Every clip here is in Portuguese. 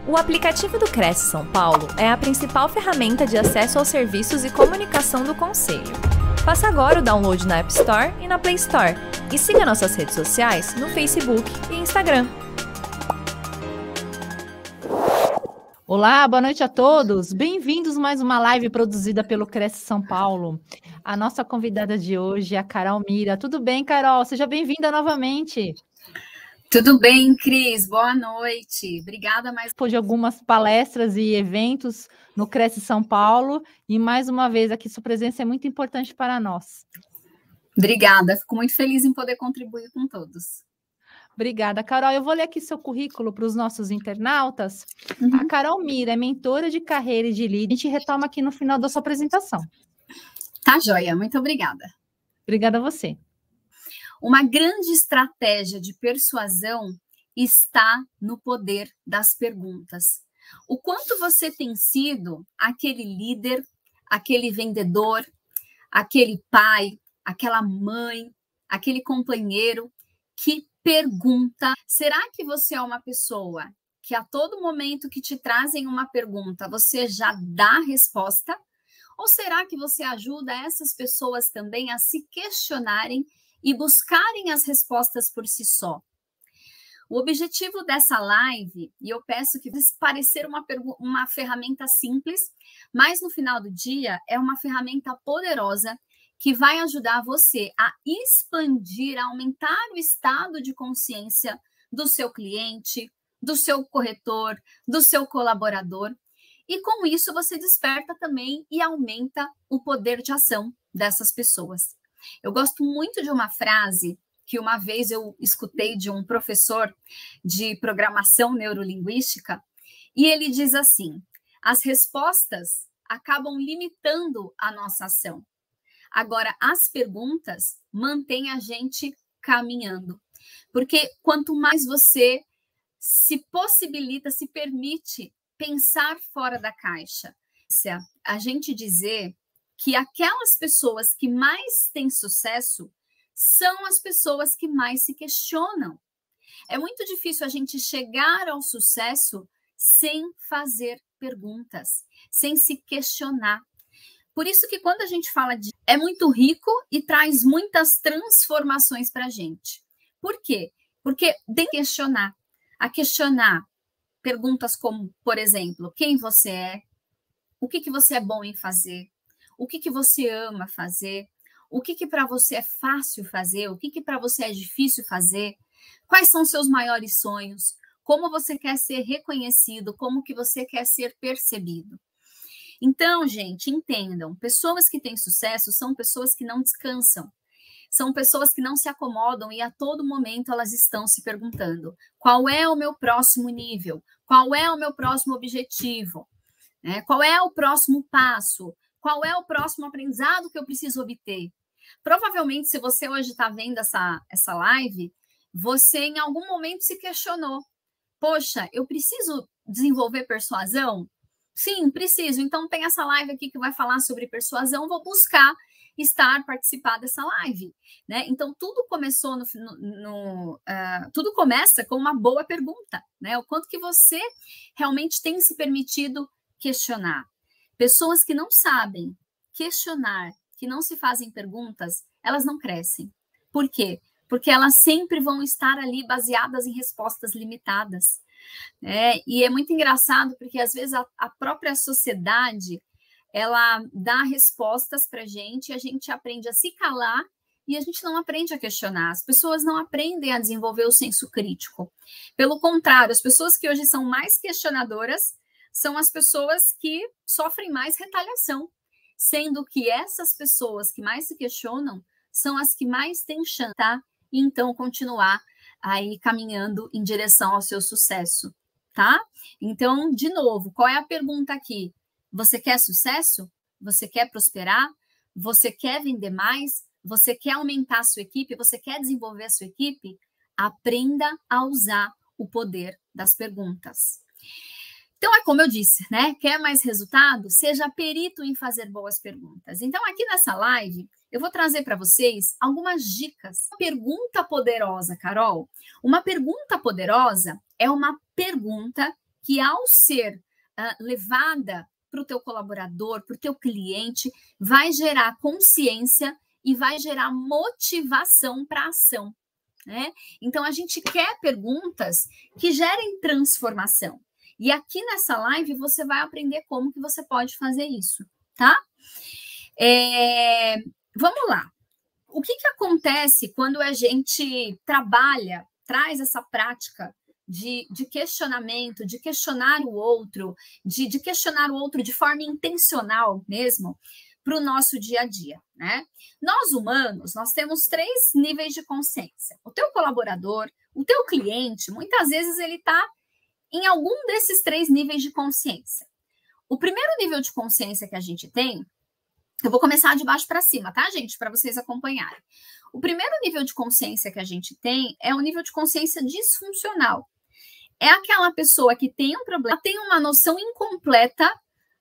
O aplicativo do Cresce São Paulo é a principal ferramenta de acesso aos serviços e comunicação do Conselho. Faça agora o download na App Store e na Play Store. E siga nossas redes sociais no Facebook e Instagram. Olá, boa noite a todos. Bem-vindos a mais uma live produzida pelo Cresce São Paulo. A nossa convidada de hoje é a Carol Mira. Tudo bem, Carol? Seja bem-vinda novamente. Tudo bem, Cris? Boa noite. Obrigada mais. De algumas palestras e eventos no Cresce São Paulo e mais uma vez aqui sua presença é muito importante para nós. Obrigada. Fico muito feliz em poder contribuir com todos. Obrigada, Carol. Eu vou ler aqui seu currículo para os nossos internautas. A Carol Mira é mentora de carreira e de líder. A gente retoma aqui no final da sua apresentação. Tá joia. Muito obrigada. Obrigada a você. Uma grande estratégia de persuasão está no poder das perguntas. O quanto você tem sido aquele líder, aquele vendedor, aquele pai, aquela mãe, aquele companheiro que pergunta. Será que você é uma pessoa que a todo momento que te trazem uma pergunta, você já dá a resposta? Ou será que você ajuda essas pessoas também a se questionarem e buscarem as respostas por si só? O objetivo dessa live, e eu peço que parecer uma ferramenta simples, mas no final do dia é uma ferramenta poderosa que vai ajudar você a expandir, a aumentar o estado de consciência do seu cliente, do seu corretor, do seu colaborador. E com isso você desperta também e aumenta o poder de ação dessas pessoas. Eu gosto muito de uma frase que uma vez eu escutei de um professor de programação neurolinguística, e ele diz assim: as respostas acabam limitando a nossa ação. Agora, as perguntas mantêm a gente caminhando. Porque quanto mais você se possibilita, se permite pensar fora da caixa, a gente dizer que aquelas pessoas que mais têm sucesso são as pessoas que mais se questionam. É muito difícil a gente chegar ao sucesso sem fazer perguntas, sem se questionar. Por isso que quando a gente fala de... é muito rico e traz muitas transformações para a gente. Por quê? Porque tem que questionar perguntas como, por exemplo, quem você é, o que você é bom em fazer, o que você ama fazer, o que para você é fácil fazer, o que para você é difícil fazer, quais são seus maiores sonhos, como você quer ser reconhecido, como que você quer ser percebido. Então, gente, entendam, pessoas que têm sucesso são pessoas que não descansam, são pessoas que não se acomodam e a todo momento elas estão se perguntando: qual é o meu próximo nível? Qual é o meu próximo objetivo? Qual é o próximo passo? Qual é o próximo aprendizado que eu preciso obter? Provavelmente, se você hoje está vendo essa live, você em algum momento se questionou: poxa, eu preciso desenvolver persuasão? Sim, preciso. Então, tem essa live aqui que vai falar sobre persuasão, vou buscar participar dessa live. Então, tudo começou tudo começa com uma boa pergunta, O quanto que você realmente tem se permitido questionar. Pessoas que não sabem questionar, que não se fazem perguntas, elas não crescem. Por quê? Porque elas sempre vão estar ali baseadas em respostas limitadas. E é muito engraçado porque, às vezes, a própria sociedade, ela dá respostas para a gente aprende a se calar e a gente não aprende a questionar. As pessoas não aprendem a desenvolver o senso crítico. Pelo contrário, as pessoas que hoje são mais questionadoras são as pessoas que sofrem mais retaliação, sendo que essas pessoas que mais se questionam são as que mais têm chance, e então continuar aí caminhando em direção ao seu sucesso, tá? Então, de novo, qual é a pergunta aqui? Você quer sucesso? Você quer prosperar? Você quer vender mais? Você quer aumentar a sua equipe? Você quer desenvolver a sua equipe? Aprenda a usar o poder das perguntas. Então, é como eu disse, Quer mais resultado? Seja perito em fazer boas perguntas. Então, aqui nessa live, eu vou trazer para vocês algumas dicas. Uma pergunta poderosa, Carol. Uma pergunta poderosa é uma pergunta que ao ser levada para o teu colaborador, para o teu cliente, vai gerar consciência e vai gerar motivação para a ação, né? Então, a gente quer perguntas que gerem transformação. E aqui nessa live, você vai aprender como que você pode fazer isso, tá? Vamos lá. O que acontece quando a gente traz essa prática de questionamento, de questionar o outro, de questionar o outro de forma intencional mesmo, para o nosso dia a dia, né? Nós humanos, nós temos 3 níveis de consciência. O teu colaborador, o teu cliente, muitas vezes ele está em algum desses 3 níveis de consciência. O primeiro nível de consciência que a gente tem, eu vou começar de baixo para cima, tá, gente? Para vocês acompanharem. O primeiro nível de consciência que a gente tem é o nível de consciência disfuncional. É aquela pessoa que tem um problema, tem uma noção incompleta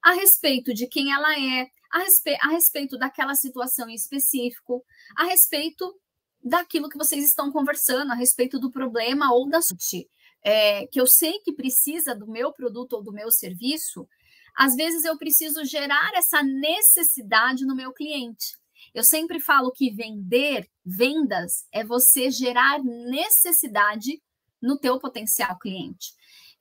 a respeito de quem ela é, a respeito daquela situação em específico, a respeito daquilo que vocês estão conversando, a respeito do problema ou da sorte. Que eu sei que precisa do meu produto ou do meu serviço, às vezes eu preciso gerar essa necessidade no meu cliente. Eu sempre falo que vendas, é você gerar necessidade no teu potencial cliente.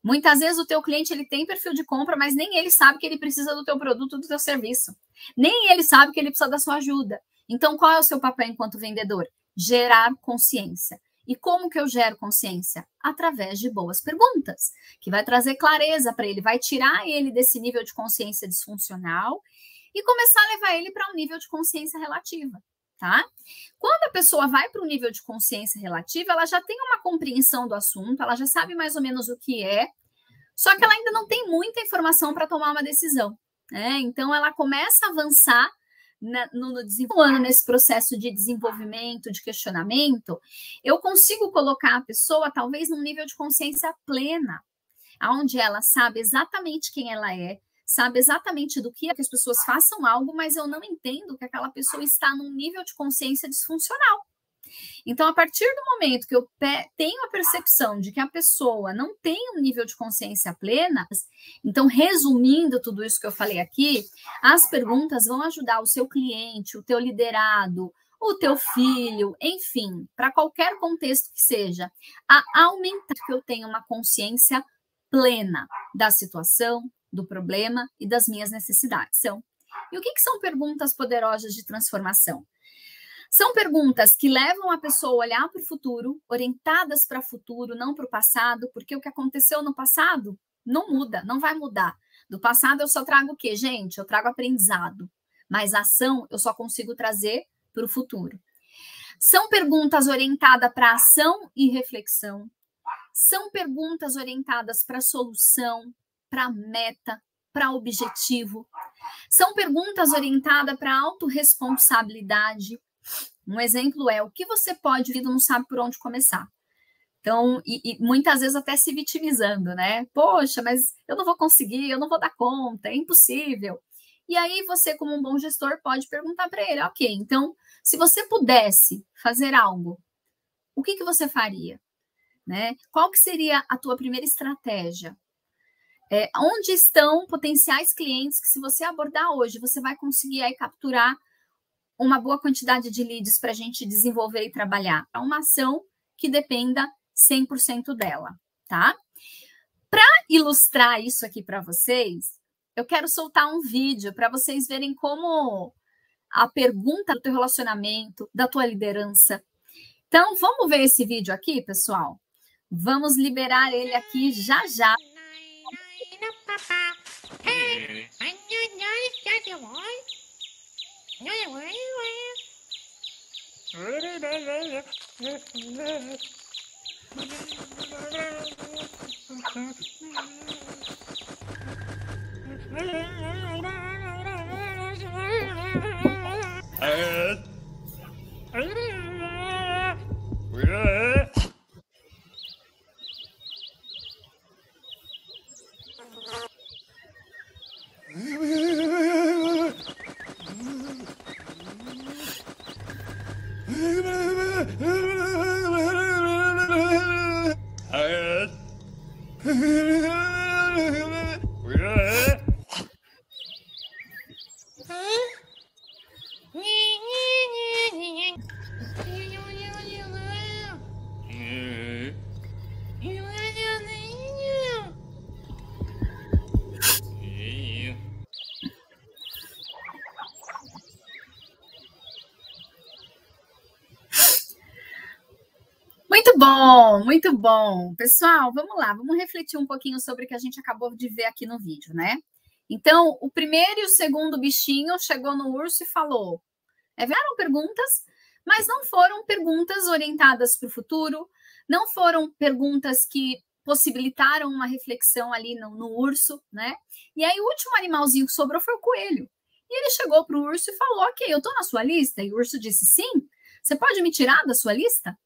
Muitas vezes o teu cliente ele tem perfil de compra, mas nem ele sabe que ele precisa do teu produto, do teu serviço. Nem ele sabe que ele precisa da sua ajuda. Então, qual é o seu papel enquanto vendedor? Gerar consciência. E como que eu gero consciência? Através de boas perguntas, que vai trazer clareza para ele, vai tirar ele desse nível de consciência disfuncional e começar a levar ele para um nível de consciência relativa, tá? Quando a pessoa vai para um nível de consciência relativa, ela já tem uma compreensão do assunto, ela já sabe mais ou menos o que é, só que ela ainda não tem muita informação para tomar uma decisão, né? Então, ela começa a avançar nesse processo de desenvolvimento, de questionamento, eu consigo colocar a pessoa talvez num nível de consciência plena, onde ela sabe exatamente quem ela é, sabe exatamente do que as pessoas façam algo, mas eu não entendo que aquela pessoa está num nível de consciência disfuncional. Então, a partir do momento que eu tenho a percepção de que a pessoa não tem um nível de consciência plena, então, resumindo tudo isso que eu falei aqui, as perguntas vão ajudar o seu cliente, o teu liderado, o teu filho, enfim, para qualquer contexto que seja, a aumentar que eu tenha uma consciência plena da situação, do problema e das minhas necessidades. E o que são perguntas poderosas de transformação? São perguntas que levam a pessoa a olhar para o futuro, orientadas para o futuro, não para o passado, porque o que aconteceu no passado não muda, não vai mudar. Do passado eu só trago o quê, gente? Eu trago aprendizado, mas a ação eu só consigo trazer para o futuro. São perguntas orientadas para ação e reflexão. São perguntas orientadas para solução, para meta, para objetivo. São perguntas orientadas para autorresponsabilidade. Um exemplo é o que você pode, vida não sabe por onde começar. Então, e muitas vezes até se vitimizando, né? Poxa, mas eu não vou conseguir, eu não vou dar conta, é impossível. E aí você, como um bom gestor, pode perguntar para ele, ok, então, se você pudesse fazer algo, o que você faria? Né? Qual que seria a tua primeira estratégia? Onde estão potenciais clientes que, se você abordar hoje, você vai conseguir aí capturar uma boa quantidade de leads para a gente desenvolver e trabalhar. É uma ação que dependa 100% dela, tá? Para ilustrar isso aqui para vocês, eu quero soltar um vídeo para vocês verem como a pergunta do teu relacionamento, da tua liderança. Então, vamos ver esse vídeo aqui, pessoal? Vamos liberar ele aqui já já. Muito bom, muito bom. Pessoal, vamos lá, vamos refletir um pouquinho sobre o que a gente acabou de ver aqui no vídeo, né? Então, o primeiro e o segundo bichinho chegou no urso e falou. Eram perguntas, mas não foram perguntas orientadas para o futuro, não foram perguntas que possibilitaram uma reflexão ali no urso, né? E aí o último animalzinho que sobrou foi o coelho. E ele chegou para o urso e falou, ok, eu estou na sua lista. E o urso disse, sim, você pode me tirar da sua lista?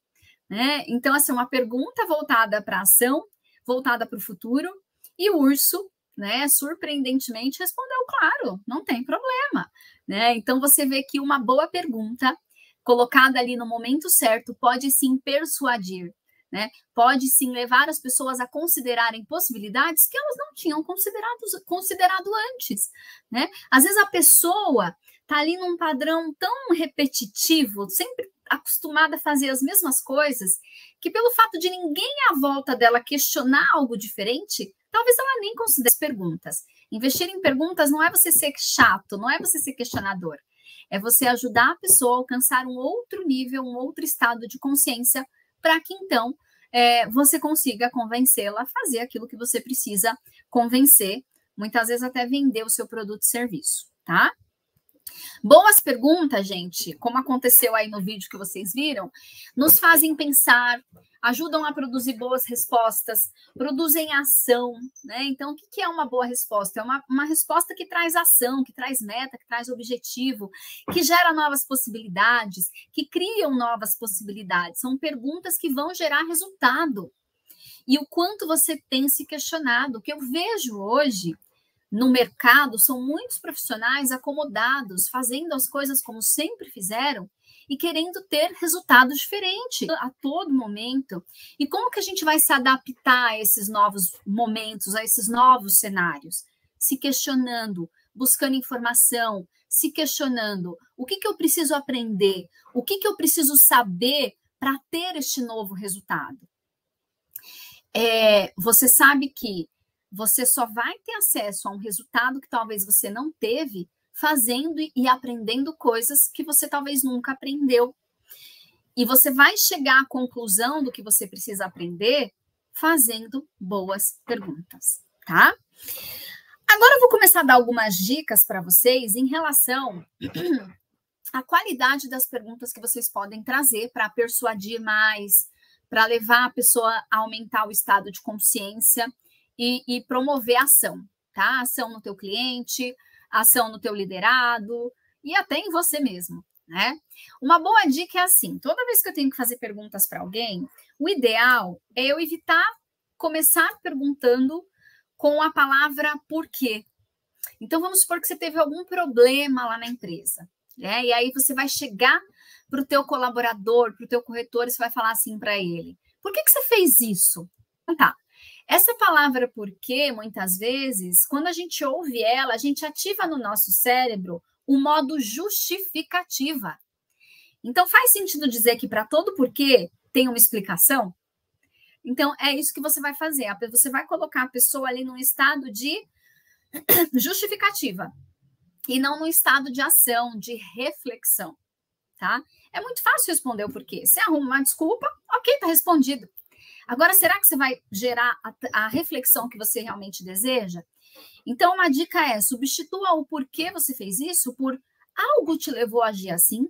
Né? Então, assim, uma pergunta voltada para a ação, voltada para o futuro, e o urso, né, surpreendentemente, respondeu, claro, não tem problema. Né? Então, você vê que uma boa pergunta, colocada ali no momento certo, pode sim persuadir, né? Pode sim levar as pessoas a considerarem possibilidades que elas não tinham considerado antes. Né? Às vezes a pessoa está ali num padrão tão repetitivo, sempre acostumada a fazer as mesmas coisas, que pelo fato de ninguém à volta dela questionar algo diferente, talvez ela nem considere as perguntas. Investir em perguntas não é você ser chato, não é você ser questionador. É você ajudar a pessoa a alcançar um outro nível, um outro estado de consciência, para que então você consiga convencê-la a fazer aquilo que você precisa convencer, muitas vezes até vender o seu produto e serviço, tá? Boas perguntas, gente, como aconteceu aí no vídeo que vocês viram, nos fazem pensar, ajudam a produzir boas respostas, produzem ação, né? Então, o que é uma boa resposta? É uma resposta que traz ação, que traz meta, que traz objetivo, que gera novas possibilidades, que criam novas possibilidades. São perguntas que vão gerar resultado. E o quanto você tem se questionado, o que eu vejo hoje no mercado são muitos profissionais acomodados, fazendo as coisas como sempre fizeram e querendo ter resultados diferentes a todo momento. E como que a gente vai se adaptar a esses novos momentos, a esses novos cenários? Se questionando, buscando informação, se questionando o que eu preciso aprender, o que eu preciso saber para ter este novo resultado. Você sabe que você só vai ter acesso a um resultado que talvez você não teve fazendo e aprendendo coisas que você talvez nunca aprendeu. E você vai chegar à conclusão do que você precisa aprender fazendo boas perguntas, tá? Agora eu vou começar a dar algumas dicas para vocês em relação à qualidade das perguntas que vocês podem trazer para persuadir mais, para levar a pessoa a aumentar o estado de consciência e promover ação, tá? Ação no teu cliente, ação no teu liderado e até em você mesmo, né? Uma boa dica é assim, toda vez que eu tenho que fazer perguntas para alguém, o ideal é eu evitar começar perguntando com a palavra por quê. Então, vamos supor que você teve algum problema lá na empresa, né? E aí você vai chegar para o teu colaborador, para o teu corretor, e você vai falar assim para ele, por que você fez isso? Então, tá. Essa palavra porquê, muitas vezes, quando a gente ouve ela, a gente ativa no nosso cérebro o modo justificativa. Então, faz sentido dizer que para todo porquê tem uma explicação? Então, é isso que você vai fazer. Você vai colocar a pessoa ali num estado de justificativa e não num estado de ação, de reflexão, tá? É muito fácil responder o porquê. Você arruma uma desculpa, ok, tá respondido. Agora, será que você vai gerar a reflexão que você realmente deseja? Então, uma dica é, substitua o porquê você fez isso por algo te levou a agir assim?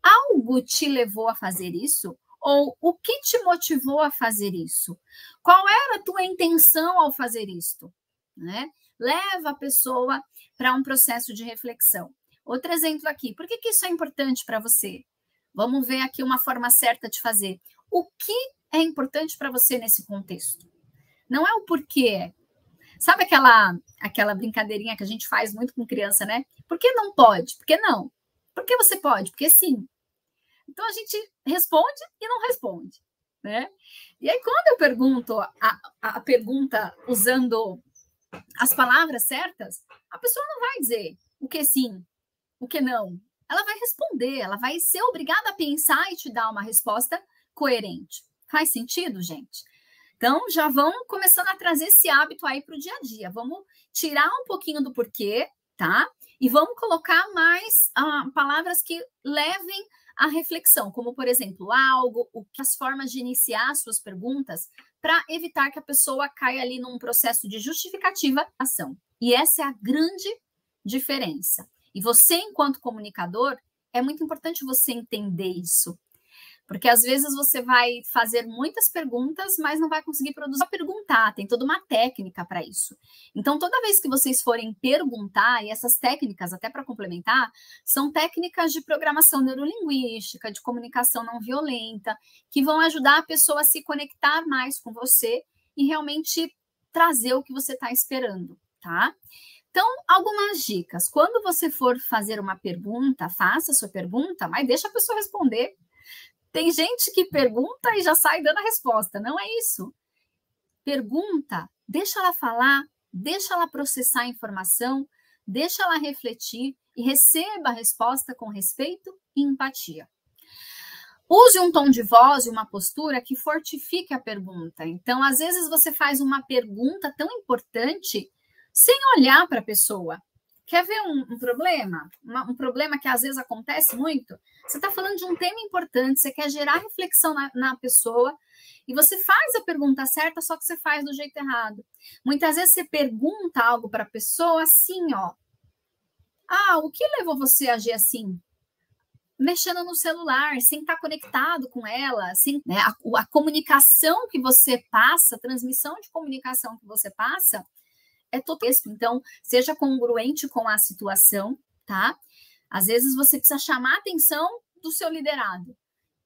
Algo te levou a fazer isso? Ou o que te motivou a fazer isso? Qual era a tua intenção ao fazer isto? Né? Leva a pessoa para um processo de reflexão. Outro exemplo aqui, por que isso é importante para você? Vamos ver aqui uma forma certa de fazer. O que é importante para você nesse contexto? Não é o porquê. Sabe aquela brincadeirinha que a gente faz muito com criança, né? Por que não pode? Por que não? Por que você pode? Porque sim. Então, a gente responde e não responde, né? E aí, quando eu pergunto a pergunta usando as palavras certas, a pessoa não vai dizer o que sim, o que não. Ela vai responder, ela vai ser obrigada a pensar e te dar uma resposta coerente. Faz sentido, gente? Então, já vão começando a trazer esse hábito aí para o dia a dia. Vamos tirar um pouquinho do porquê, tá? E vamos colocar mais palavras que levem a reflexão, como, por exemplo, algo, as formas de iniciar suas perguntas para evitar que a pessoa caia ali num processo de justificativa ação. E essa é a grande diferença. E você, enquanto comunicador, é muito importante você entender isso. Porque às vezes você vai fazer muitas perguntas, mas não vai conseguir produzir. Perguntar, tem toda uma técnica para isso. Então, toda vez que vocês forem perguntar, e essas técnicas, até para complementar, são técnicas de programação neurolinguística, de comunicação não violenta, que vão ajudar a pessoa a se conectar mais com você e realmente trazer o que você está esperando, tá? Então, algumas dicas. Quando você for fazer uma pergunta, faça a sua pergunta, mas deixa a pessoa responder. Tem gente que pergunta e já sai dando a resposta. Não é isso. Pergunta, deixa ela falar, deixa ela processar a informação, deixa ela refletir e receba a resposta com respeito e empatia. Use um tom de voz e uma postura que fortifique a pergunta. Então, às vezes você faz uma pergunta tão importante sem olhar para a pessoa. Quer ver um problema? Um problema que às vezes acontece muito? Você está falando de um tema importante, você quer gerar reflexão na pessoa e você faz a pergunta certa, só que você faz do jeito errado. Muitas vezes você pergunta algo para a pessoa assim, ó. Ah, o que levou você a agir assim? Mexendo no celular, sem estar conectado com ela, sem, né, a comunicação que você passa, a transmissão de comunicação que você passa, é todo texto. Então, seja congruente com a situação, tá? Às vezes você precisa chamar a atenção do seu liderado.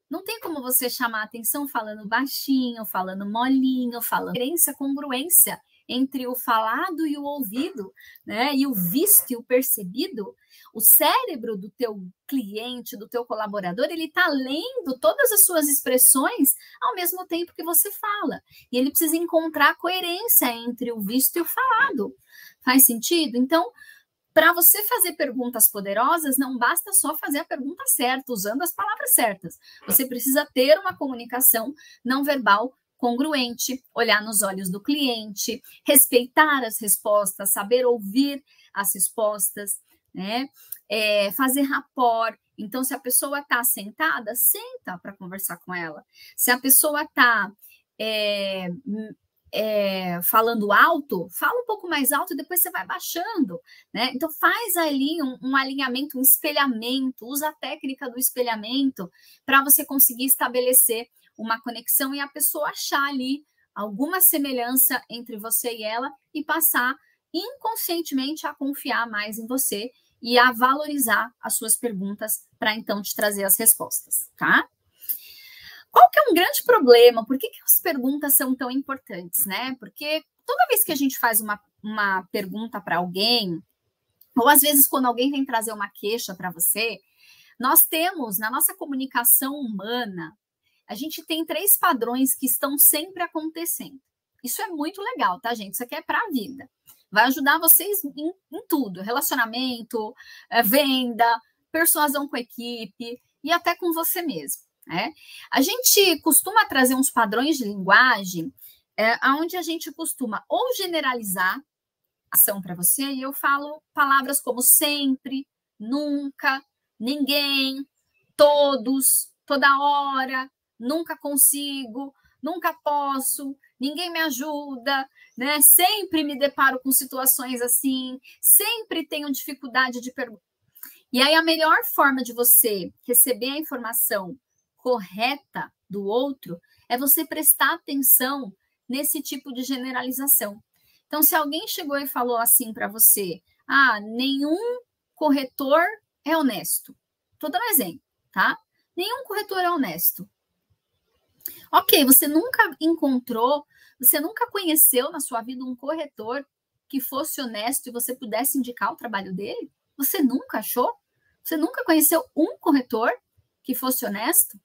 Não tem como você chamar a atenção falando baixinho, falando molinho, falando congruência entre o falado e o ouvido, né? E o visto e o percebido. O cérebro do teu cliente, do teu colaborador, ele está lendo todas as suas expressões ao mesmo tempo que você fala. E ele precisa encontrar coerência entre o visto e o falado. Faz sentido? Então, para você fazer perguntas poderosas, não basta só fazer a pergunta certa, usando as palavras certas. Você precisa ter uma comunicação não verbal congruente, olhar nos olhos do cliente, respeitar as respostas, saber ouvir as respostas, né? Fazer rapport. Então, se a pessoa está sentada, senta para conversar com ela. Se a pessoa está falando alto, fala um pouco mais alto e depois você vai baixando, né? Então, faz ali um alinhamento, um espelhamento, usa a técnica do espelhamento para você conseguir estabelecer uma conexão e a pessoa achar ali alguma semelhança entre você e ela e passar inconscientemente a confiar mais em você e a valorizar as suas perguntas para então te trazer as respostas, tá? Qual que é um grande problema? Por que as perguntas são tão importantes, né? Porque toda vez que a gente faz uma pergunta para alguém, ou às vezes quando alguém vem trazer uma queixa para você, nós temos, na nossa comunicação humana, a gente tem 3 padrões que estão sempre acontecendo. Isso é muito legal, tá, gente? Isso aqui é para a vida. Vai ajudar vocês em tudo. Relacionamento, venda, persuasão com a equipe e até com você mesmo. Né? A gente costuma trazer uns padrões de linguagem onde a gente costuma ou generalizar a ação para você, e eu falo palavras como sempre, nunca, ninguém, todos, toda hora, nunca consigo, nunca posso, ninguém me ajuda, né? Sempre me deparo com situações assim, sempre tenho dificuldade de perguntar. E aí a melhor forma de você receber a informação correta do outro é você prestar atenção nesse tipo de generalização. Então, se alguém chegou e falou assim para você, nenhum corretor é honesto. Estou dando um exemplo, tá? Nenhum corretor é honesto. Ok, você nunca encontrou, você nunca conheceu na sua vida um corretor que fosse honesto e você pudesse indicar o trabalho dele? Você nunca achou? Você nunca conheceu um corretor que fosse honesto?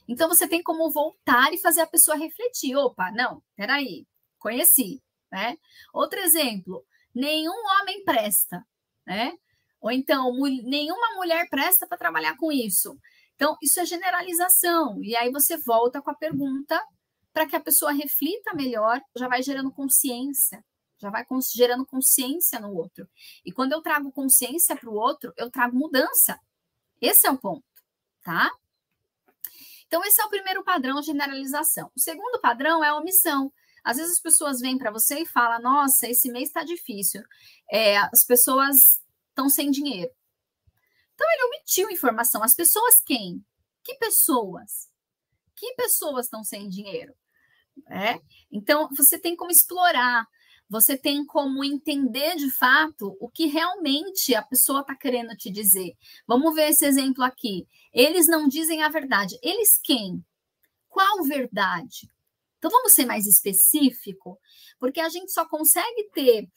Então, você tem como voltar e fazer a pessoa refletir. Opa, não, peraí, conheci, né? Outro exemplo, nenhum homem presta, né? Ou então, nenhuma mulher presta para trabalhar com isso. Então, isso é generalização. E aí você volta com a pergunta para que a pessoa reflita melhor, já vai gerando consciência, já vai gerando consciência no outro. E quando eu trago consciência para o outro, eu trago mudança. Esse é o ponto, tá? Então, esse é o primeiro padrão, generalização. O segundo padrão é a omissão. Às vezes as pessoas vêm para você e falam, nossa, esse mês está difícil, as pessoas estão sem dinheiro. Então, ele omitiu informação. As pessoas quem? Que pessoas? Que pessoas estão sem dinheiro? Então, você tem como explorar, você tem como entender de fato o que realmente a pessoa está querendo te dizer. Vamos ver esse exemplo aqui. Eles não dizem a verdade. Eles quem? Qual verdade? Então, vamos ser mais específico, porque a gente só consegue ter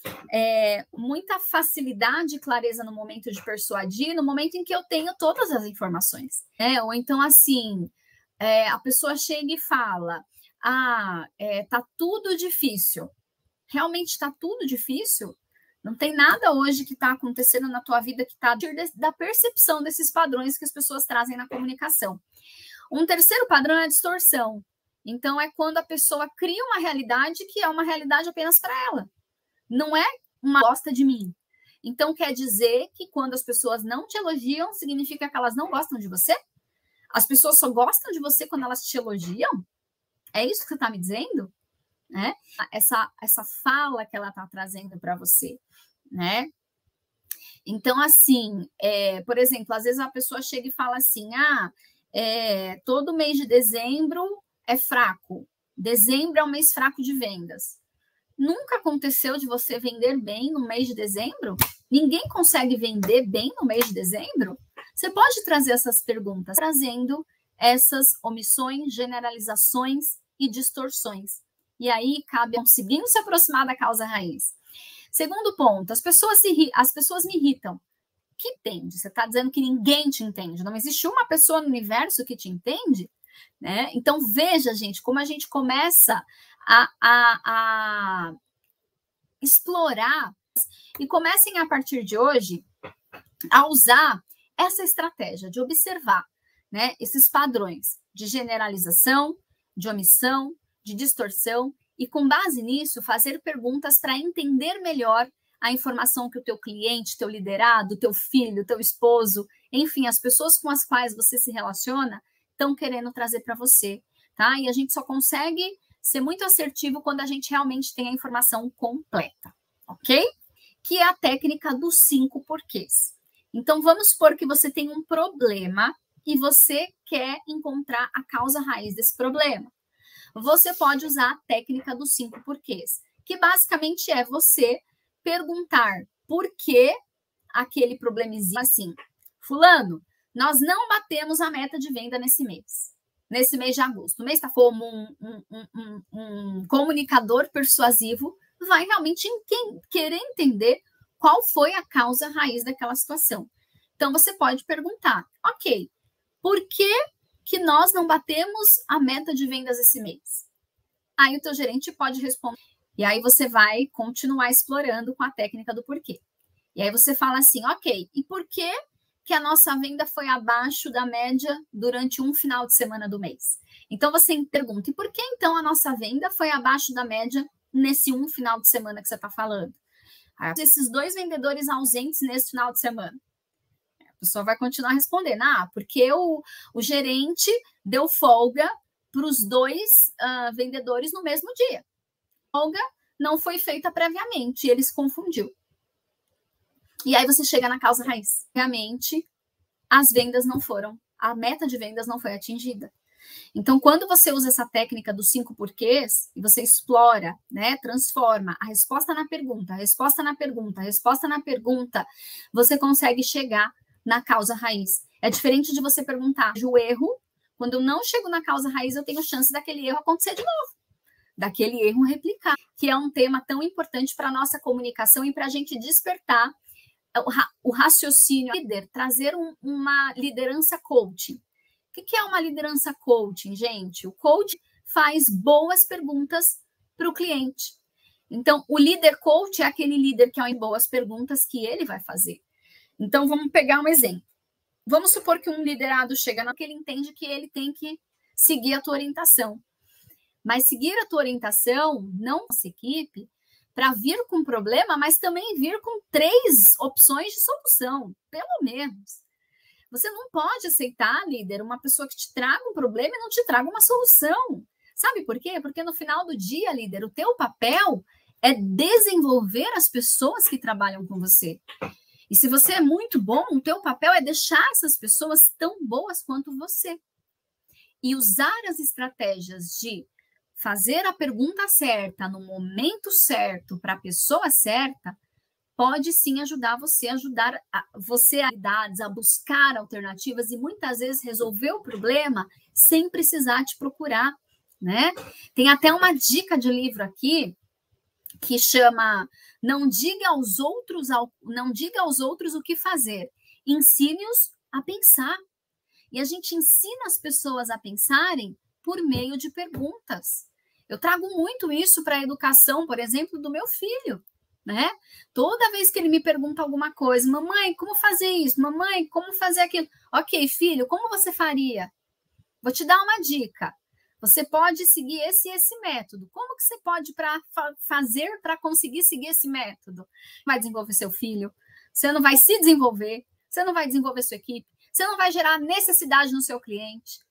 muita facilidade e clareza no momento de persuadir, no momento em que eu tenho todas as informações. Ou então, assim, a pessoa chega e fala, tá tudo difícil. Realmente está tudo difícil? Não tem nada hoje que está acontecendo na tua vida que está da percepção desses padrões que as pessoas trazem na comunicação. Um terceiro padrão é a distorção. Então, é quando a pessoa cria uma realidade que é uma realidade apenas para ela. Não é uma gosta de mim. Então, quer dizer que quando as pessoas não te elogiam, significa que elas não gostam de você? As pessoas só gostam de você quando elas te elogiam? É isso que você está me dizendo? Né? Essa fala que ela está trazendo para você, né? Então, assim, por exemplo, às vezes a pessoa chega e fala assim, todo mês de dezembro é fraco, dezembro é um mês fraco de vendas. Nunca aconteceu de você vender bem no mês de dezembro? Ninguém consegue vender bem no mês de dezembro? Você pode trazer essas perguntas, trazendo essas omissões, generalizações e distorções. E aí, cabe conseguindo se aproximar da causa raiz. Segundo ponto, as pessoas me irritam. Que entende? Você está dizendo que ninguém te entende. Não existe uma pessoa no universo que te entende? Né? Então, veja, gente, como a gente começa a explorar e comecem, a partir de hoje, a usar essa estratégia de observar, né, esses padrões de generalização, de omissão, de distorção, e com base nisso, fazer perguntas para entender melhor a informação que o teu cliente, teu liderado, teu filho, teu esposo, enfim, as pessoas com as quais você se relaciona, estão querendo trazer para você, tá? E a gente só consegue ser muito assertivo quando a gente realmente tem a informação completa, ok? Que é a técnica dos 5 porquês. Então, vamos supor que você tem um problema e você quer encontrar a causa raiz desse problema. Você pode usar a técnica dos 5 porquês, que basicamente é você perguntar por que aquele probleminha assim. Fulano, nós não batemos a meta de venda nesse mês de agosto. O mês está como um comunicador persuasivo, vai realmente querer entender qual foi a causa raiz daquela situação. Então, você pode perguntar, ok, por que nós não batemos a meta de vendas esse mês? Aí o teu gerente pode responder. E aí você vai continuar explorando com a técnica do porquê. E aí você fala assim, ok, e por que a nossa venda foi abaixo da média durante um final de semana do mês? Então você pergunta, e por que então a nossa venda foi abaixo da média nesse um final de semana que você está falando? Aí, esses 2 vendedores ausentes nesse final de semana. A pessoa vai continuar respondendo, porque o gerente deu folga para os 2 vendedores no mesmo dia. A folga não foi feita previamente, e ele se confundiu. E aí você chega na causa raiz. Realmente, a meta de vendas não foi atingida. Então, quando você usa essa técnica dos 5 porquês, e você explora, né, transforma a resposta na pergunta, a resposta na pergunta, a resposta na pergunta, você consegue chegar na causa raiz. É diferente de você perguntar o erro, quando eu não chego na causa raiz, eu tenho chance daquele erro acontecer de novo, daquele erro replicar, que é um tema tão importante para a nossa comunicação e para a gente despertar o raciocínio líder, trazer uma liderança coaching. O que é uma liderança coaching, gente? O coach faz boas perguntas para o cliente. Então, o líder coach é aquele líder que, ao boas perguntas, que ele vai fazer. Então, vamos pegar um exemplo. Vamos supor que um liderado chega que ele entende que ele tem que seguir a tua orientação. Mas seguir a tua orientação, não nossa equipe, para vir com problema, mas também vir com 3 opções de solução, pelo menos. Você não pode aceitar, líder, uma pessoa que te traga um problema e não te traga uma solução. Sabe por quê? Porque no final do dia, líder, o teu papel é desenvolver as pessoas que trabalham com você. E se você é muito bom, o teu papel é deixar essas pessoas tão boas quanto você. E usar as estratégias de fazer a pergunta certa no momento certo para a pessoa certa pode sim ajudar você a a buscar alternativas e muitas vezes resolver o problema sem precisar te procurar, né? Tem até uma dica de livro aqui que chama Não diga aos outros o que fazer, ensine-os a pensar. E a gente ensina as pessoas a pensarem por meio de perguntas. Eu trago muito isso para a educação, por exemplo, do meu filho, né? Toda vez que ele me pergunta alguma coisa, mamãe, como fazer isso? Mamãe, como fazer aquilo? Ok, filho, como você faria? Vou te dar uma dica. Você pode seguir esse método. Como que você pode fazer para conseguir seguir esse método? Vai desenvolver seu filho, você não vai se desenvolver, você não vai desenvolver sua equipe, você não vai gerar necessidade no seu cliente.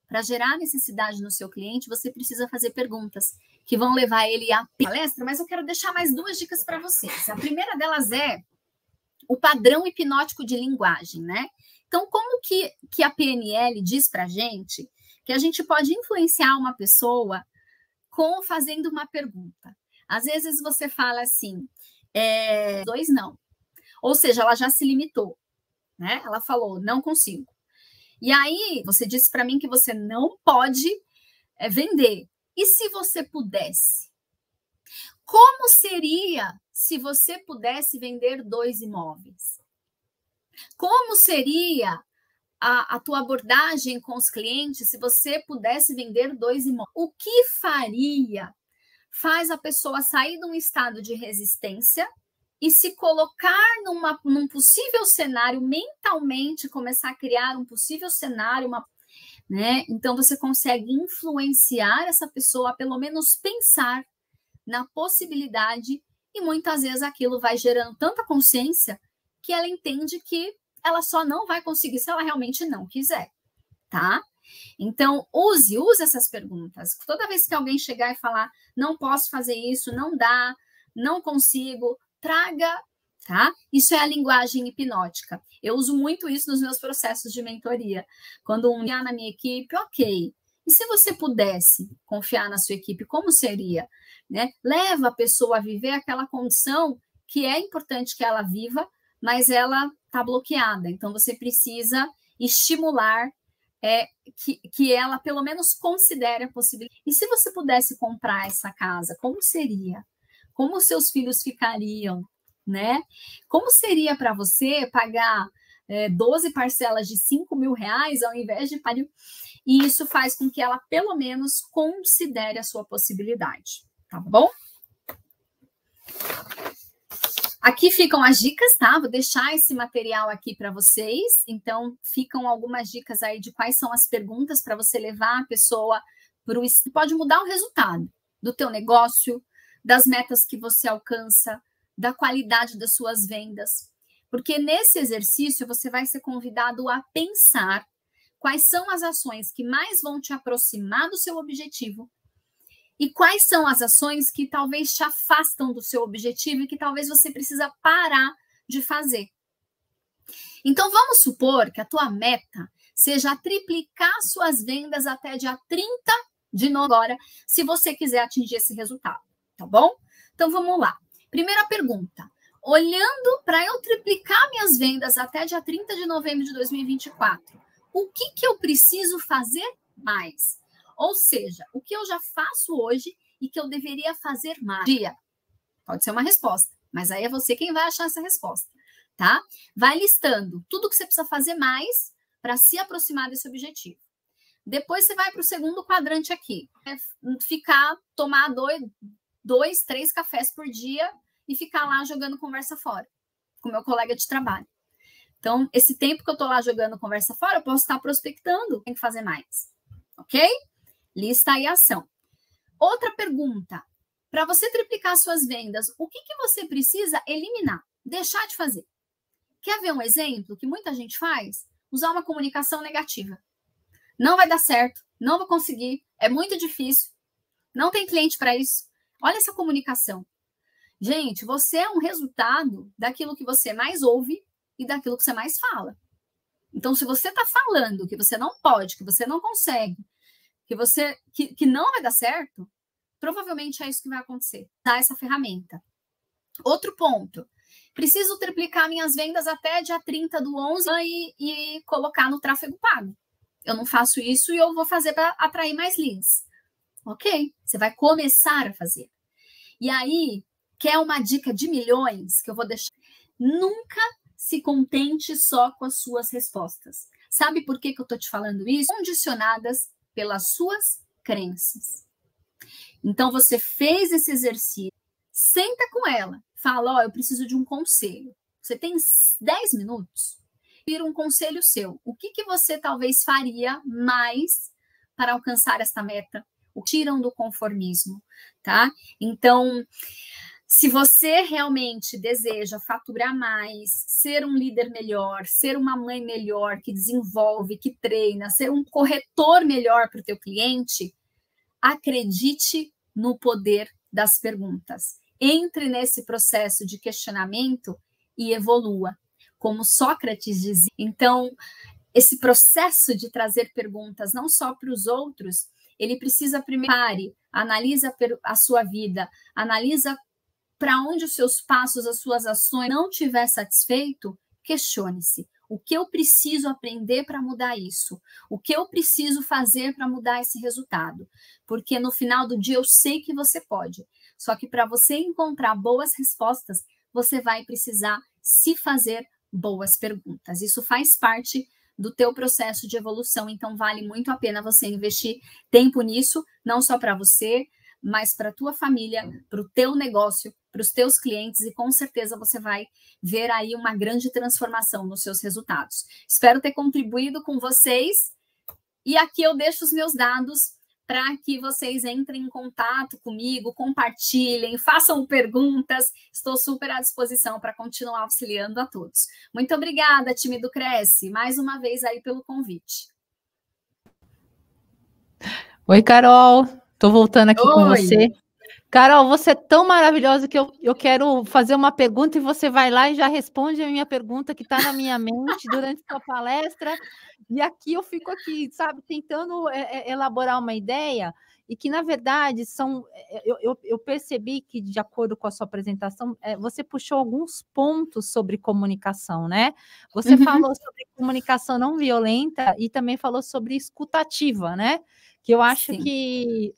Para gerar necessidade no seu cliente, você precisa fazer perguntas que vão levar ele à palestra, mas eu quero deixar mais 2 dicas para vocês. A primeira delas é o padrão hipnótico de linguagem, né? Então, como que a PNL diz para a gente que a gente pode influenciar uma pessoa fazendo uma pergunta? Às vezes você fala assim, 2 não. Ou seja, ela já se limitou, né? Ela falou, não consigo. E aí, você disse para mim que você não pode vender. E se você pudesse? Como seria se você pudesse vender 2 imóveis? Como seria a tua abordagem com os clientes se você pudesse vender 2 imóveis? O que faria? Faz a pessoa sair de um estado de resistência e se colocar num possível cenário, mentalmente começar a criar um possível cenário, né? Então você consegue influenciar essa pessoa a pelo menos pensar na possibilidade e muitas vezes aquilo vai gerando tanta consciência que ela entende que ela só não vai conseguir se ela realmente não quiser, tá? Então, use essas perguntas. Toda vez que alguém chegar e falar, não posso fazer isso, não dá, não consigo, traga, tá? Isso é a linguagem hipnótica. Eu uso muito isso nos meus processos de mentoria. Quando confiar na minha equipe, ok. E se você pudesse confiar na sua equipe, como seria? Né? Leva a pessoa a viver aquela condição que é importante que ela viva, mas ela está bloqueada. Então, você precisa estimular que ela, pelo menos, considere a possibilidade. E se você pudesse comprar essa casa, como seria? Como os seus filhos ficariam, né? Como seria para você pagar 12 parcelas de R$5.000 ao invés de pagar? E isso faz com que ela, pelo menos, considere a sua possibilidade, tá bom? Aqui ficam as dicas, tá? Vou deixar esse material aqui para vocês. Então, ficam algumas dicas aí de quais são as perguntas para você levar a pessoa para o... Pode mudar o resultado do teu negócio, das metas que você alcança, da qualidade das suas vendas. Porque nesse exercício você vai ser convidado a pensar quais são as ações que mais vão te aproximar do seu objetivo e quais são as ações que talvez te afastam do seu objetivo e que talvez você precisa parar de fazer. Então, vamos supor que a tua meta seja triplicar suas vendas até dia 30 de novembro, agora, se você quiser atingir esse resultado. Tá bom? Então, vamos lá. Primeira pergunta. Olhando para eu triplicar minhas vendas até dia 30 de novembro de 2024, o que eu preciso fazer mais? Ou seja, o que eu já faço hoje e que eu deveria fazer mais? Pode ser uma resposta, mas aí é você quem vai achar essa resposta, tá? Vai listando tudo que você precisa fazer mais para se aproximar desse objetivo. Depois você vai para o segundo quadrante aqui. Tomar 2, 3 cafés por dia e ficar lá jogando conversa fora com meu colega de trabalho. Então, esse tempo que eu estou lá jogando conversa fora, eu posso estar prospectando, tem que fazer mais. Ok? Lista e ação. Outra pergunta. Para você triplicar suas vendas, o que você precisa eliminar? Deixar de fazer. Quer ver um exemplo que muita gente faz? usar uma comunicação negativa. Não vai dar certo, não vou conseguir, é muito difícil, não tem cliente para isso. Olha essa comunicação. Gente, você é um resultado daquilo que você mais ouve e daquilo que você mais fala. Então, se você está falando que você não pode, que você não consegue, que não vai dar certo, provavelmente é isso que vai acontecer. Dá essa ferramenta. Outro ponto. Preciso triplicar minhas vendas até dia 30/11 e colocar no tráfego pago. Eu não faço isso e eu vou fazer para atrair mais leads. Ok, você vai começar a fazer. E aí, quer uma dica de milhões que eu vou deixar? Nunca se contente só com as suas respostas. Sabe por que eu estou te falando isso? Condicionadas pelas suas crenças. Então, você fez esse exercício, senta com ela, fala, eu preciso de um conselho. Você tem 10 minutos, vira um conselho seu. O que você talvez faria mais para alcançar esta meta? O tiram do conformismo, tá? Então, se você realmente deseja faturar mais, ser um líder melhor, ser uma mãe melhor, que desenvolve, que treina, ser um corretor melhor para o teu cliente, acredite no poder das perguntas. Entre nesse processo de questionamento e evolua. Como Sócrates dizia. Então, esse processo de trazer perguntas não só para os outros, ele precisa primeiro pare, analisa a sua vida, analisa para onde os seus passos, as suas ações não estiver satisfeito, questione-se. O que eu preciso aprender para mudar isso? O que eu preciso fazer para mudar esse resultado? Porque no final do dia eu sei que você pode. Só que para você encontrar boas respostas, você vai precisar se fazer boas perguntas. Isso faz parte do teu processo de evolução, então vale muito a pena você investir tempo nisso, não só para você, mas para a tua família, para o teu negócio, para os teus clientes, e com certeza você vai ver aí uma grande transformação nos seus resultados. Espero ter contribuído com vocês, e aqui eu deixo os meus dados para que vocês entrem em contato comigo, compartilhem, façam perguntas. Estou super à disposição para continuar auxiliando a todos. Muito obrigada, time do Cresce, mais uma vez aí pelo convite. Oi, Carol. Estou voltando aqui com Oi. você. Carol, você é tão maravilhosa que eu quero fazer uma pergunta e você vai lá e já responde a minha pergunta que está na minha mente durante a sua palestra. E aqui eu fico aqui, sabe, tentando elaborar uma ideia e que, na verdade, eu percebi que, de acordo com a sua apresentação, você puxou alguns pontos sobre comunicação, né? Você falou sobre comunicação não violenta e também falou sobre escutativa, né? Que eu acho que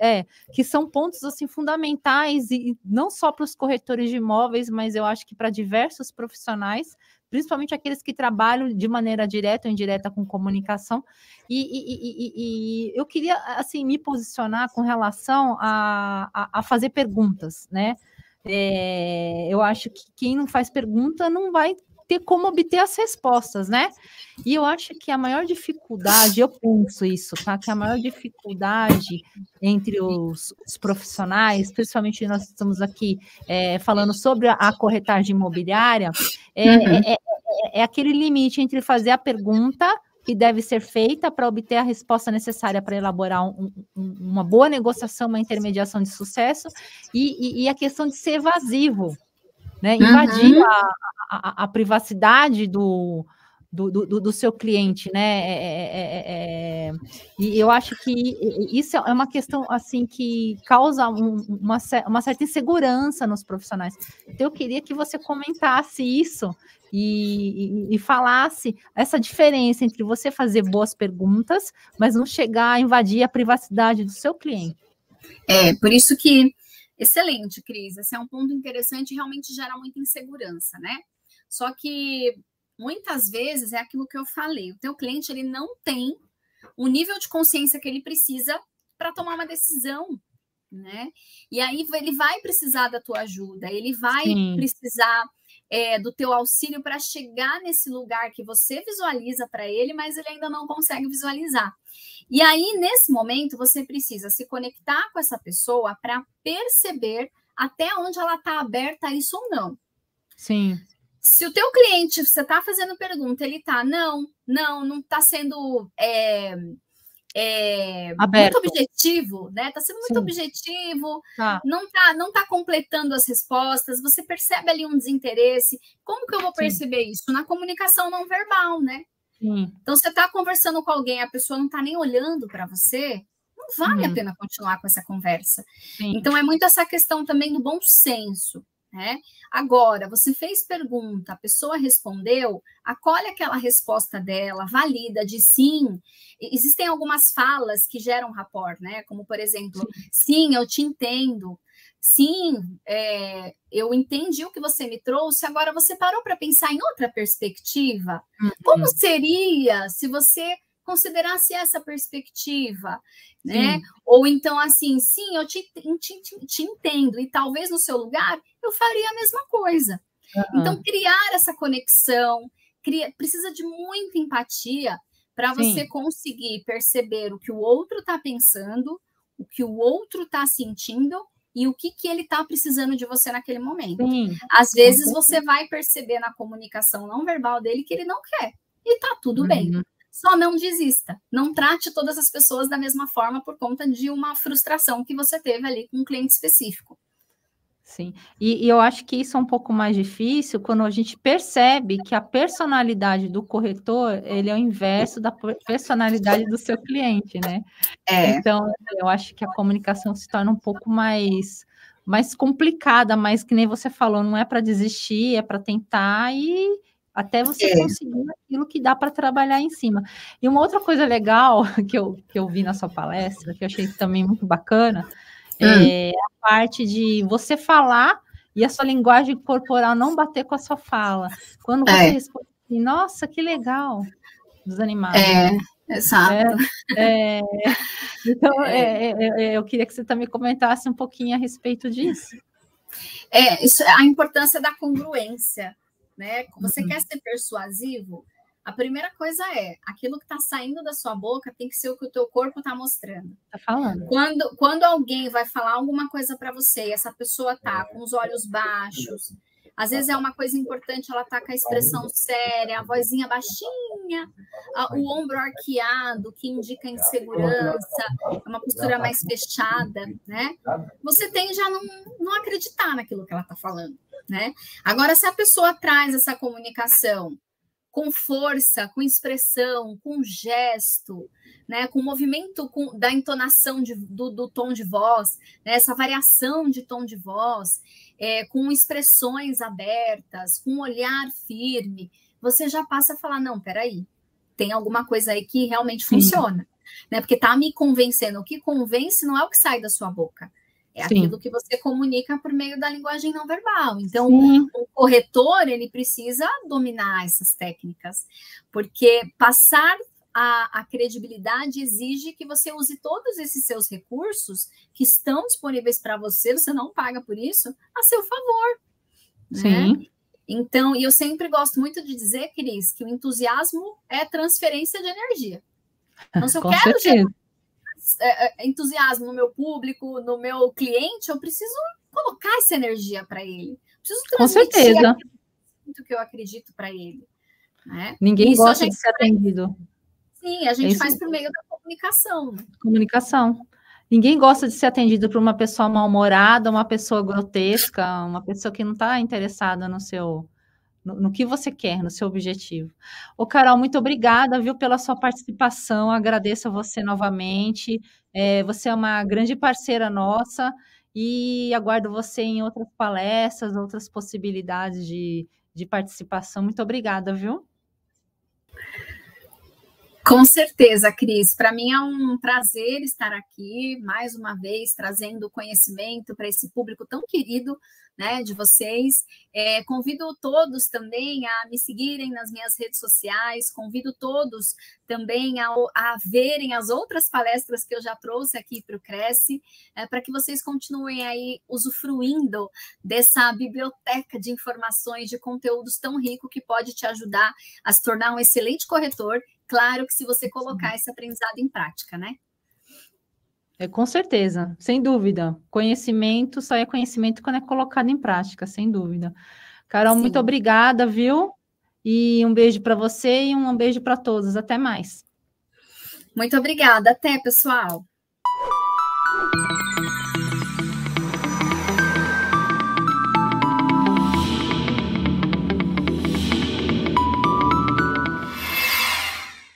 são pontos assim fundamentais, e não só para os corretores de imóveis, mas eu acho que para diversos profissionais, principalmente aqueles que trabalham de maneira direta ou indireta com comunicação. E eu queria assim me posicionar com relação a fazer perguntas, né? Eu acho que quem não faz pergunta não vai ter como obter as respostas, né? E eu acho que a maior dificuldade, eu penso isso, tá? Que a maior dificuldade entre os profissionais, principalmente nós estamos aqui falando sobre a corretagem imobiliária, é aquele limite entre fazer a pergunta que deve ser feita para obter a resposta necessária para elaborar uma boa negociação, uma intermediação de sucesso, e a questão de ser evasivo, né? Invadir a privacidade do seu cliente, né? E eu acho que isso é uma questão assim que causa uma certa insegurança nos profissionais. Então, eu queria que você comentasse isso e falasse essa diferença entre você fazer boas perguntas, mas não chegar a invadir a privacidade do seu cliente. Por isso que excelente, Cris. Esse é um ponto interessante e realmente gera muita insegurança, né? Só que muitas vezes é aquilo que eu falei. O teu cliente ele não tem o nível de consciência que ele precisa para tomar uma decisão, né? E aí ele vai precisar da tua ajuda, ele vai precisar do teu auxílio para chegar nesse lugar que você visualiza para ele, mas ele ainda não consegue visualizar. E aí, nesse momento, você precisa se conectar com essa pessoa para perceber até onde ela está aberta a isso ou não. Sim. Se o teu cliente, você está fazendo pergunta, ele está, não está sendo muito objetivo, né? Está sendo muito objetivo, não tá completando as respostas, você percebe ali um desinteresse. Como que eu vou perceber isso? Na comunicação não verbal, né? Então, você está conversando com alguém, a pessoa não está nem olhando para você, não vale a pena continuar com essa conversa. Então, é muito essa questão também do bom senso, né? Agora, você fez pergunta, a pessoa respondeu, acolhe aquela resposta dela, valida de sim. Existem algumas falas que geram rapport, né? Como, por exemplo, sim, eu te entendo. Sim, eu entendi o que você me trouxe, agora você parou para pensar em outra perspectiva? Como seria se você considerasse essa perspectiva, né? Ou então, assim, sim, eu te entendo, e talvez no seu lugar eu faria a mesma coisa. Então, criar essa conexão, precisa de muita empatia para você conseguir perceber o que o outro está pensando, o que o outro está sentindo e o que ele está precisando de você naquele momento. Às vezes, você vai perceber na comunicação não verbal dele que ele não quer, e está tudo bem. Só não desista. Não trate todas as pessoas da mesma forma por conta de uma frustração que você teve ali com um cliente específico. Sim, e eu acho que isso é um pouco mais difícil quando a gente percebe que a personalidade do corretor, ele é o inverso da personalidade do seu cliente, né? Então, eu acho que a comunicação se torna um pouco mais complicada, mas que nem você falou, não é para desistir, é para tentar e até você conseguir aquilo que dá para trabalhar em cima. E uma outra coisa legal que eu vi na sua palestra, que eu achei também muito bacana, é a parte de você falar e a sua linguagem corporal não bater com a sua fala. Quando você responde assim, nossa, que legal, desanimado. Exato. Então, eu queria que você também comentasse um pouquinho a respeito disso. A importância da congruência, né? Você quer ser persuasivo? A primeira coisa aquilo que está saindo da sua boca tem que ser o que o teu corpo está mostrando. Está falando. Quando alguém vai falar alguma coisa para você e essa pessoa está com os olhos baixos, às vezes é uma coisa importante, ela está com a expressão séria, a vozinha baixinha, o ombro arqueado, que indica insegurança, uma postura mais fechada, né? Você tende a não acreditar naquilo que ela está falando, né? Agora, se a pessoa traz essa comunicação com força, com expressão, com gesto, né, com movimento da entonação do tom de voz, né, essa variação de tom de voz, com expressões abertas, com um olhar firme, você já passa a falar, não, peraí, tem alguma coisa aí que realmente funciona, né, porque está me convencendo. O que convence não é o que sai da sua boca, é aquilo que você comunica por meio da linguagem não verbal. Então, o corretor, ele precisa dominar essas técnicas, porque passar a credibilidade exige que você use todos esses seus recursos que estão disponíveis para você, você não paga por isso, a seu favor. Né? Então, e eu sempre gosto muito de dizer, Cris, que o entusiasmo é transferência de energia. Então, se eu quero gerar entusiasmo no meu público, no meu cliente, eu preciso colocar essa energia para ele. Preciso transmitir o que eu acredito para ele. Né? Ninguém gosta de ser atendido. Sim, a gente faz por meio da comunicação. Comunicação. Ninguém gosta de ser atendido por uma pessoa mal-humorada, uma pessoa grotesca, uma pessoa que não está interessada no que você quer, no seu objetivo. Ô, Carol, muito obrigada, viu, pela sua participação, agradeço a você novamente, você é uma grande parceira nossa e aguardo você em outras palestras, outras possibilidades de participação. Muito obrigada, viu? Com certeza, Cris. Para mim é um prazer estar aqui, mais uma vez, trazendo conhecimento para esse público tão querido, né, de vocês. Convido todos também a me seguirem nas minhas redes sociais, convido todos também a verem as outras palestras que eu já trouxe aqui para o Cresce, para que vocês continuem aí usufruindo dessa biblioteca de informações, de conteúdos tão rico que pode te ajudar a se tornar um excelente corretor. Claro que se você colocar esse aprendizado em prática, né? Com certeza, sem dúvida. Conhecimento só é conhecimento quando é colocado em prática, sem dúvida. Carol, Sim. muito obrigada, viu? E um beijo para você e um beijo para todos. Até mais. Muito obrigada. Até, pessoal.